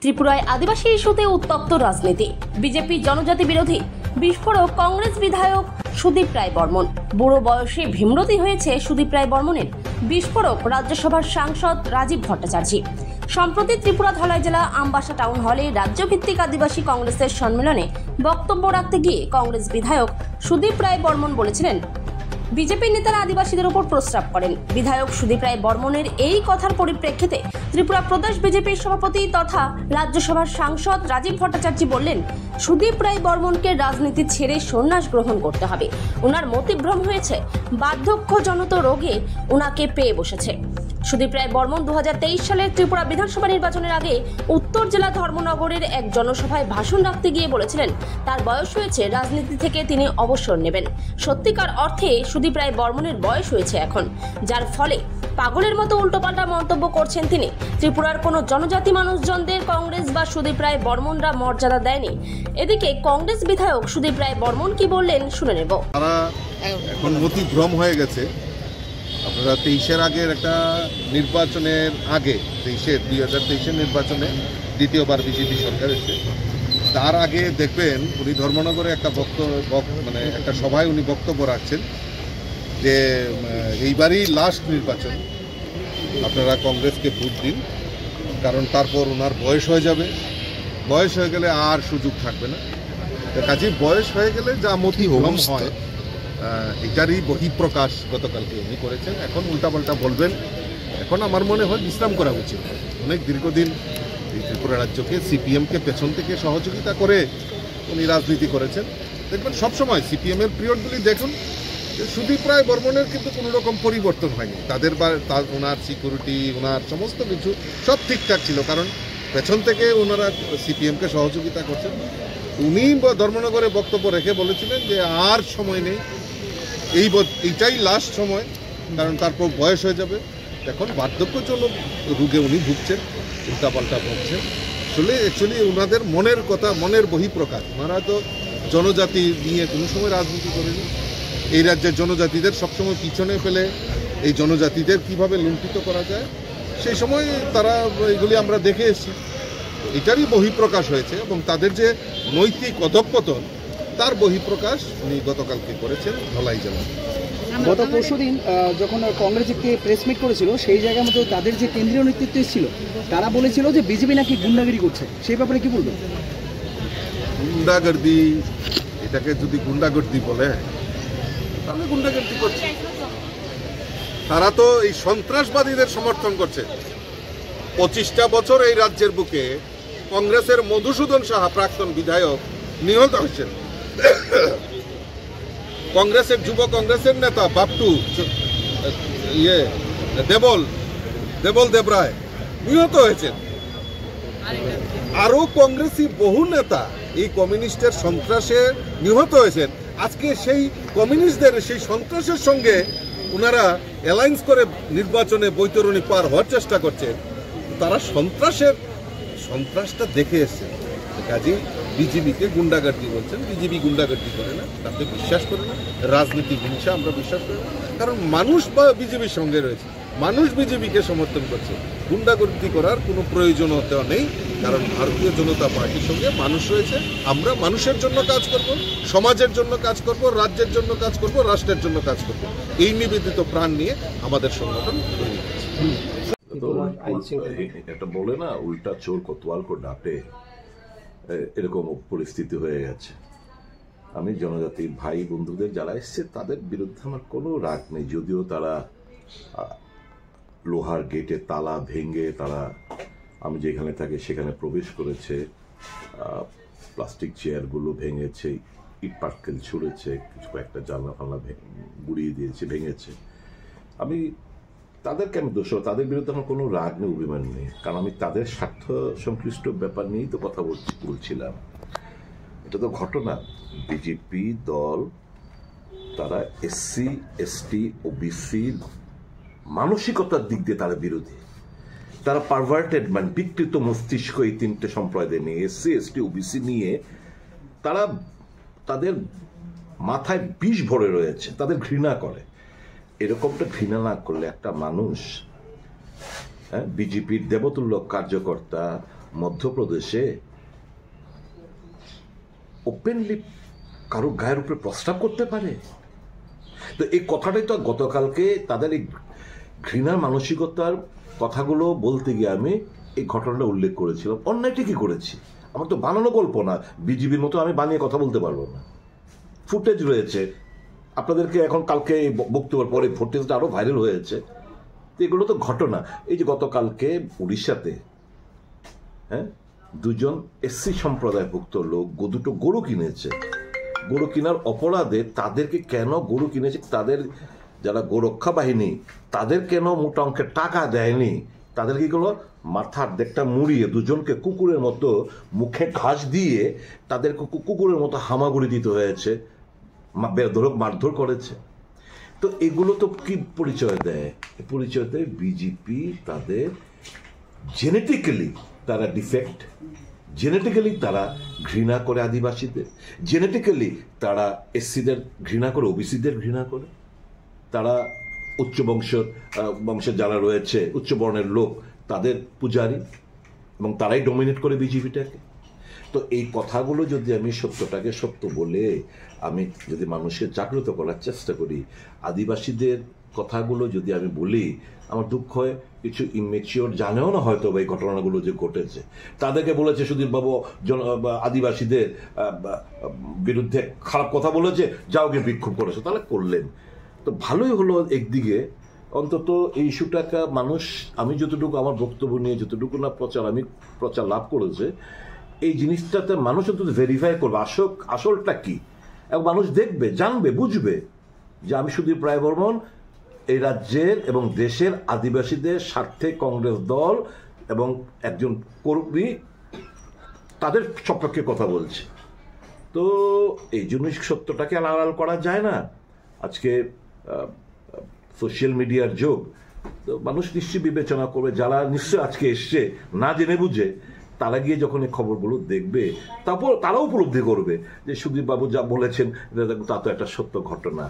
ত্রিপুরায় আদিবাসী ইস্যুতে উত্তপ্ত রাজনীতি। বিজেপি জনজাতি বিরোধী বিস্ফোরক কংগ্রেস বিধায়ক সুদীপ রায় বর্মন। বুড়ো বয়সে ভীমরতি হয়েছে সুদীপ রায় বর্মনের। বিস্ফোরক রাজ্যসভার সাংসদ রাজীব ভট্টাচার্য। সম্প্রতি ত্রিপুরা ধলাই জেলা আমবাসা টাউন হলে রাজ্যভিত্তিক আদিবাসী কংগ্রেসের সম্মেলনে বক্তব্য রাখতে গিয়ে কংগ্রেস বিধায়ক সুদীপ রায় বর্মন বলেছিলেন, বিজেপি নেতারা আদিবাসীদের উপর প্রস্রাব করেন। বিধায়ক সুদীপ রায় বর্মনের এই কথার পরিপ্রেক্ষিতে ত্রিপুরা প্রদেশ বিজেপির সভাপতি তথা রাজ্যসভার সাংসদ রাজীব ভট্টাচার্য বললেন, সুদীপ রায় বর্মনকে রাজনীতি ছেড়ে সন্ন্যাস গ্রহণ করতে হবে। ওনার মতিভ্রম হয়েছে, বার্ধক্যজনিত রোগে ওনাকে পেয়ে বসেছে। সুদীপ রায় বর্মন 2023 সালের ত্রিপুরা বিধানসভা নির্বাচনের আগে উত্তর জেলা ধর্মনগরের এক জনসভায় ভাষণ রাখতে গিয়ে বলেছিলেন, তার বয়স হয়েছে, রাজনীতি থেকে তিনি অবসর নেবেন। সত্যিকার অর্থে সুদীপ রায় বর্মনের বয়স হয়েছে এখন, যার ফলে পাগলের মতো উল্টোপাল্টা মন্তব্য করছেন তিনি। ত্রিপুরার কোনো জনজাতি মানুষজনদের কংগ্রেস বা সুদীপ রায় বর্মনরা মর্যাদা দেয়নি। এদিকে কংগ্রেস বিধায়ক সুদীপ রায় বর্মন কি বললেন শুনে নেব। তারা এখন মতিভ্রম হয়ে গেছে। আপনারা 23-এর আগের একটা নির্বাচনের আগে 2023-এর নির্বাচনে দ্বিতীয়বার বিজেপি সরকার এসে তার আগে দেখবেন উনি ধর্মনগরে একটা একটা সভায় উনি বক্তব্য রাখছেন যে এইবারই লাস্ট নির্বাচন, আপনারা কংগ্রেসকে ভোট দিন, কারণ তারপর ওনার বয়স হয়ে যাবে, বয়স হয়ে গেলে আর সুযোগ থাকবে না। কাজে বয়স হয়ে গেলে যা মতিভ্রম হয় এটারই বহিঃপ্রকাশ গতকালকে উনি করেছেন। এখন উল্টাপাল্টা বলবেন, এখন আমার মনে হয় বিশ্রাম করা উচিত। অনেক দীর্ঘদিন এই ত্রিপুরা রাজ্যকে সিপিএমকে পেছন থেকে সহযোগিতা করে উনি রাজনীতি করেছেন। দেখবেন সবসময় সিপিএমের পিরিয়ডগুলি দেখুন, সুদীপ রায় বর্মনের কিন্তু কোনো রকম পরিবর্তন হয়নি। ওনার সিকিউরিটি, ওনার সমস্ত কিছু সব ঠিকঠাক ছিল, কারণ পেছন থেকে ওনারা সিপিএমকে সহযোগিতা করছেন। উনি ধর্মনগরে বক্তব্য রেখে বলেছিলেন যে আর সময় নেই, এইটাই লাস্ট সময়, কারণ তারপর বয়স হয়ে যাবে। এখন বার্ধক্যজনক রোগে উনি ভুগছেন, উল্টাপাল্টা ভুগছেন। অ্যাকচুয়ালি ওনাদের মনের কথা, মনের বহিঃপ্রকাশ। ওনারা তো জনজাতি নিয়ে কোনো সময় রাজনীতি করেনি। এই রাজ্যের জনজাতিদের সবসময় পিছনে ফেলে এই জনজাতিদের কিভাবে লুণ্ঠিত করা যায় সেই সময় তারা এগুলি আমরা দেখে এসেছি। এটারই বহিঃপ্রকাশ হয়েছে এবং তাদের যে নৈতিক অধঃপতন তার বহিঃপ্রকাশ উনি গতকালকে করেছেন ধলাই জেলায়। গত পরশুদিন যখন কংগ্রেস একটি প্রেস মিট করেছিল, সেই জায়গার মধ্যে তাদের যে কেন্দ্রীয় নেতৃত্ব ছিল তারা বলেছিল যে বিজেপি নাকি গুন্ডাগিরি করছে। সেই ব্যাপারে কি বলবেন? গুন্ডাগর্দি, এটাকে যদি গুন্ডাগর্দি বলে তাহলে গুন্ডাগর্দি করছে। তারা তো এই সন্ত্রাসবাদীদের সমর্থন করছে। 25টা বছর এই রাজ্যের বুকে কংগ্রেসের মধুসূদন সাহা প্রাক্তন বিধায়ক নিহত হয়েছেন। কংগ্রেসের যুব কংগ্রেসের নেতা বাপটু দেবল দেবরায় নিহত হয়েছেন। আরো কংগ্রেসী বহু নেতা এই কমিউনিস্টের সন্ত্রাসে নিহত হয়েছেন। আজকে সেই কমিউনিস্টদের সেই সন্ত্রাসের সঙ্গে ওনারা অ্যালায়েন্স করে নির্বাচনে বৈতরণী পার হওয়ার চেষ্টা করছে। তারা সন্ত্রাসটা দেখে এসছে। কাজেই বিজেপিকে গুন্ডাগার্দি বলছেন। বিজেপি গুন্ডাগার্দি করে না, তাতে বিশ্বাস করে না। রাজনীতি হিংসা আমরা বিশ্বাস করি না, কারণ মানুষ বিজেপির সঙ্গে রয়েছে, মানুষ বিজেপিকে সমর্থন করছে। গুন্ডাগার্দি করার কোনো প্রয়োজনীয়তা নেই, কারণ ভারতীয় জনতা পার্টির সঙ্গে মানুষ রয়েছে। আমরা মানুষের জন্য কাজ করব, সমাজের জন্য কাজ করব, রাজ্যের জন্য কাজ করব, রাষ্ট্রের জন্য কাজ করব। এই নিবেদিত প্রাণ নিয়ে আমাদের সংগঠন তৈরি হয়েছে। একটা বলে না, উল্টা চোর কোতোয়াল কো ডাঁটে, এরকম পরিস্থিতি হয়ে গেছে। আমি জনজাতির ভাই বন্ধুদের যারা এসছে তাদের বিরুদ্ধে আমার কোনো রাগ নেই, যদিও তারা লোহার গেটে তালা ভেঙে তারা আমি যেখানে থাকি সেখানে প্রবেশ করেছে, প্লাস্টিক চেয়ারগুলো ভেঙেছে, ইট পাটকেল ছুঁড়েছে, কিছু একটা জানলা ফালনা গুড়িয়ে দিয়েছে, ভেঙেছে। আমি তাদেরকে দোষ, তাদের বিরুদ্ধে আমার কোনো রাগ নেই, অভিমান নেই, কারণ আমি তাদের স্বার্থ সংশ্লিষ্ট ব্যাপার নিয়েই তো কথা বলছিলাম। এটা তো ঘটনা। বিজেপি দল তারা SC, ST, OBC মানসিকতার দিক দিয়ে তারা বিরোধী। তারা পারভার্টেড মানে বিকৃত মস্তিষ্ক এই তিনটে সম্প্রদায় নিয়ে, SC, ST, OBC নিয়ে তারা তাদের মাথায় বিষ ভরে রয়েছে, তাদের ঘৃণা করে। এরকমটা ঘৃণা না করলে একটা মানুষ, বিজেপির দেবতুল্য কার্যকর্তা মধ্যপ্রদেশে ওপেনলি কারো গায়ের উপরে প্রস্তাব করতে পারে? তো এই কথাটাই তো গতকালকে তাদের এই ঘৃণার মানসিকতার কথাগুলো বলতে গিয়ে আমি এই ঘটনাটা উল্লেখ করেছিলাম। অন্যায়টা কি করেছি? আমার তো বানানো গল্প না, বিজিবির মতো আমি বানিয়ে কথা বলতে পারবো না। ফুটেজ রয়েছে, আপনাদেরকে এখন কালকে বক্তব্যের পরে ফুটেজটা আরো ভাইরাল হয়েছে। তো এগুলো তো ঘটনা। এই যে গতকালকে উড়িষ্যাতে দুজন এসসি সম্প্রদায়ভুক্ত লোক দুটো গরু কিনেছে। গরু কেনার অপরাধে তাদেরকে কেন গরু কিনেছে, তাদের যারা গোরক্ষা বাহিনী তাদের কেন মোটা অঙ্কের টাকা দেয়নি, তাদের কি করলো মাথার দিকটা মুড়িয়ে দুজনকে কুকুরের মতো মুখে ঘাস দিয়ে তাদেরকে কুকুরের মতো হামাগুড়ি দিতে হয়েছে, মারধর করেছে। তো এগুলো তো কি পরিচয় দেয়? পরিচয় দেয় বিজেপি তাদের জেনেটিক্যালি তারা ডিফেক্ট, জেনেটিক্যালি তারা ঘৃণা করে আদিবাসীদের, জেনেটিক্যালি তারা এসসিদের ঘৃণা করে, ওবিসিদের ঘৃণা করে। তারা উচ্চ বংশের যারা রয়েছে, উচ্চ বর্ণের লোক, তাদের পূজারী, এবং তারাই ডমিনেট করে বিজেপিটাকে। তো এই কথাগুলো যদি আমি সত্যটাকে সত্য বলে আমি যদি মানুষকে জাগ্রত করার চেষ্টা করি, আদিবাসীদের কথাগুলো যদি আমি বলি, আমার দুঃখ হয় কিছু ইমেচিওর জানেও না হয়তো এই ঘটনাগুলো যে ঘটেছে। তাদেরকে বলেছে সুধীর বাবু আদিবাসীদের বিরুদ্ধে খারাপ কথা বলেছে, যাও গিয়ে বিক্ষোভ করেছে, তাহলে করলেন। তো ভালোই হলো একদিকে, অন্তত এই ইস্যুটাকে মানুষ, আমি যতটুকু আমার বক্তব্য নিয়ে যতটুকু না প্রচার লাভ করেছে, এই জিনিসটাতে মানুষ অন্তত ভেরিফাই করবে আসলটা কি, এবং মানুষ দেখবে, জানবে, বুঝবে যে আমি সুধীর রায় বর্মন এই রাজ্যের এবং দেশের আদিবাসীদের স্বার্থে কংগ্রেস দল এবং একজন কর্মী তাদের সপক্ষে কথা বলছে। তো এই জন্য সত্যটাকে আড়াল করা যায় না। আজকে সোশ্যাল মিডিয়ার যুগ, তো মানুষ নিশ্চয়ই বিবেচনা করবে, যারা নিশ্চয় আজকে এসছে না জেনে বুঝে, তারা গিয়ে যখন এই খবরগুলো দেখবে তারপর তারাও উপলব্ধি করবে যে সুধীর বাবু যা বলেছেন তা তো একটা সত্য ঘটনা।